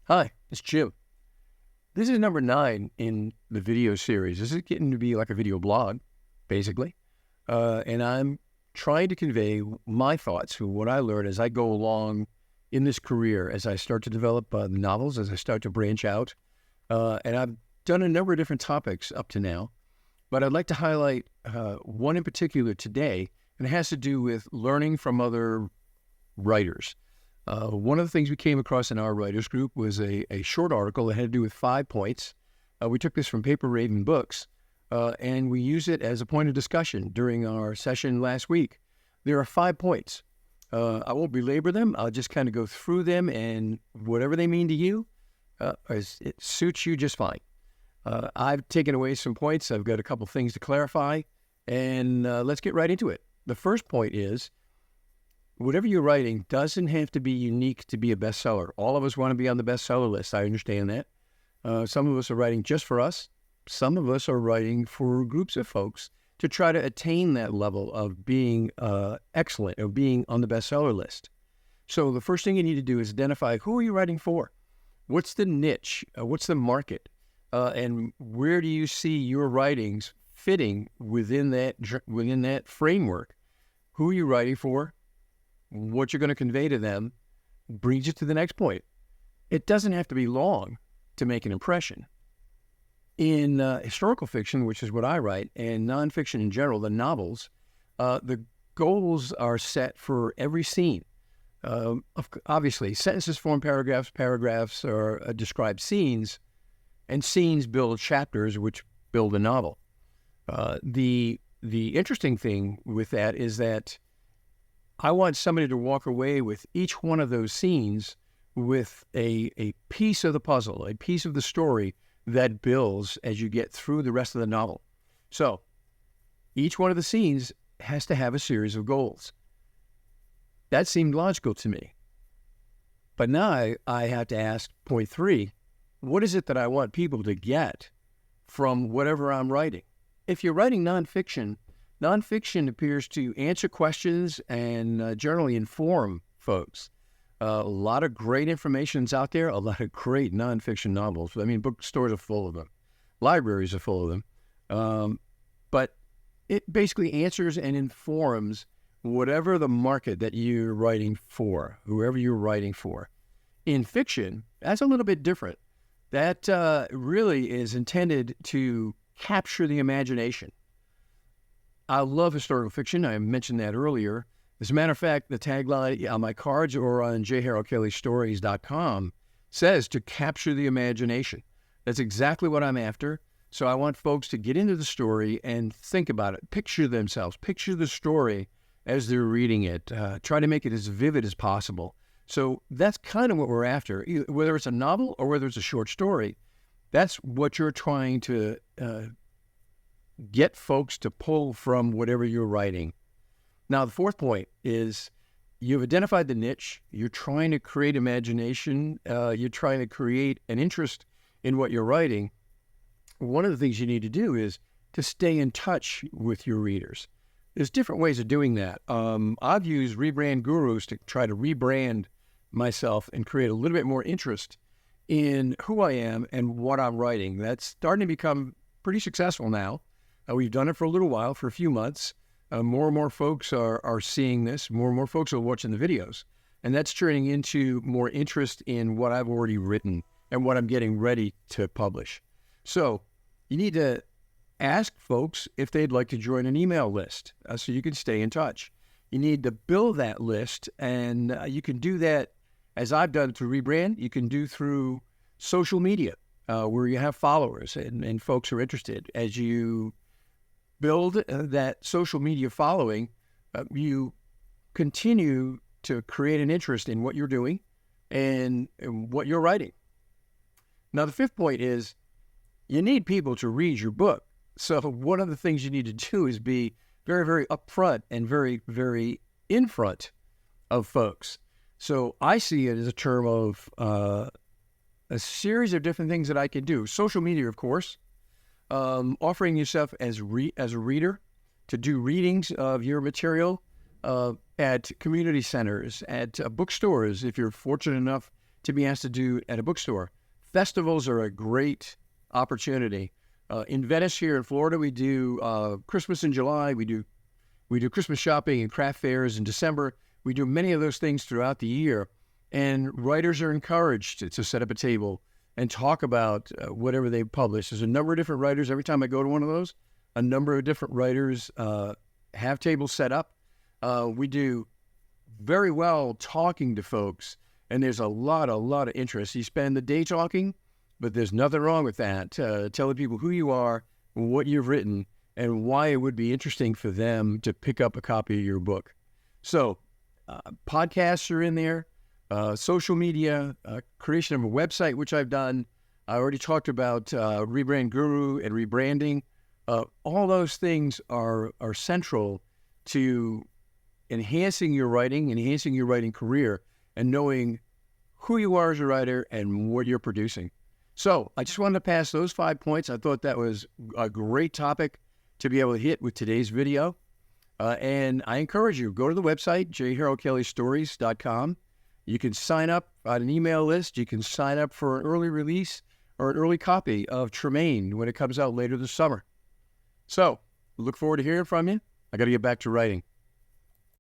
Hi, it's Jim. This is number 9 in the video series. This is getting to be like a video blog, basically. And I'm trying to convey my thoughts, what I learned as I go along in this career, as I start to develop the novels, as I start to branch out. And I've done a number of different topics up to now, but I'd like to highlight one in particular today, and it has to do with learning from other writers. One of the things we came across in our writers group was a short article that had to do with 5 points. We took this from Paper Raven Books, and we used it as a point of discussion during our session last week. There are 5 points. I won't belabor them. I'll just kind of go through them, and whatever they mean to you, it suits you just fine. I've taken away some points. I've got a couple things to clarify, and let's get right into it. The first point is, whatever you're writing doesn't have to be unique to be a bestseller. All of us want to be on the bestseller list. I understand that. Some of us are writing just for us. Some of us are writing for groups of folks to try to attain that level of being excellent, of being on the bestseller list. So the first thing you need to do is identify, who are you writing for? What's the niche? What's the market? And where do you see your writings fitting within that framework? Who are you writing for? What you're going to convey to them brings you to the next point. It doesn't have to be long to make an impression. In historical fiction, which is what I write, and nonfiction in general, the novels, the goals are set for every scene. Obviously, sentences form paragraphs, paragraphs are describe scenes, and scenes build chapters, which build a novel. The interesting thing with that is that I want somebody to walk away with each one of those scenes with a piece of the puzzle, a piece of the story that builds as you get through the rest of the novel. So each one of the scenes has to have a series of goals. That seemed logical to me. But now I have to ask, point 3, what is it that I want people to get from whatever I'm writing? If you're writing nonfiction appears to answer questions and generally inform folks. A lot of great information's out there, a lot of great nonfiction novels. I mean, bookstores are full of them. Libraries are full of them. But it basically answers and informs whatever the market that you're writing for, whoever you're writing for. In fiction, that's a little bit different. That really is intended to capture the imagination. I love historical fiction. I mentioned that earlier. As a matter of fact, the tagline on my cards or on jharoldkellystories.com says to capture the imagination. That's exactly what I'm after. So I want folks to get into the story and think about it. Picture themselves. Picture the story as they're reading it. Try to make it as vivid as possible. So that's kind of what we're after. Whether it's a novel or whether it's a short story, that's what you're trying to get folks to pull from whatever you're writing. Now, the fourth point is you've identified the niche. You're trying to create imagination. You're trying to create an interest in what you're writing. One of the things you need to do is to stay in touch with your readers. There's different ways of doing that. I've used Rebrand Gurus to try to rebrand myself and create a little bit more interest in who I am and what I'm writing. That's starting to become pretty successful now. We've done it for a little while, for a few months. More and more folks are seeing this. More and more folks are watching the videos. And that's turning into more interest in what I've already written and what I'm getting ready to publish. So you need to ask folks if they'd like to join an email list so you can stay in touch. You need to build that list, and you can do that, as I've done through Rebrand. You can do through social media where you have followers and folks are interested. As you build that social media following, you continue to create an interest in what you're doing and what you're writing. Now, the fifth point is you need people to read your book. So one of the things you need to do is be very, very upfront and very, very in front of folks. So I see it as a term of a series of different things that I can do. Social media, of course. Offering yourself as a reader to do readings of your material at community centers, at bookstores, if you're fortunate enough to be asked to do at a bookstore. Festivals are a great opportunity. In Venice here in Florida, we do Christmas in July. We do Christmas shopping and craft fairs in December. We do many of those things throughout the year. And writers are encouraged to set up a table and talk about whatever they publish. There's a number of different writers. Every time I go to one of those, a number of different writers have tables set up. We do very well talking to folks, and there's a lot of interest. You spend the day talking, but there's nothing wrong with that. Telling people who you are, what you've written, and why it would be interesting for them to pick up a copy of your book. So podcasts are in there, social media, creation of a website, which I've done. I already talked about Rebrand Guru and rebranding. All those things are central to enhancing your writing career, and knowing who you are as a writer and what you're producing. So I just wanted to pass those 5 points. I thought that was a great topic to be able to hit with today's video. And I encourage you, go to the website, jharoldkellystories.com. You can sign up on an email list. You can sign up for an early release or an early copy of Tremaine when it comes out later this summer. So look forward to hearing from you. I got to get back to writing.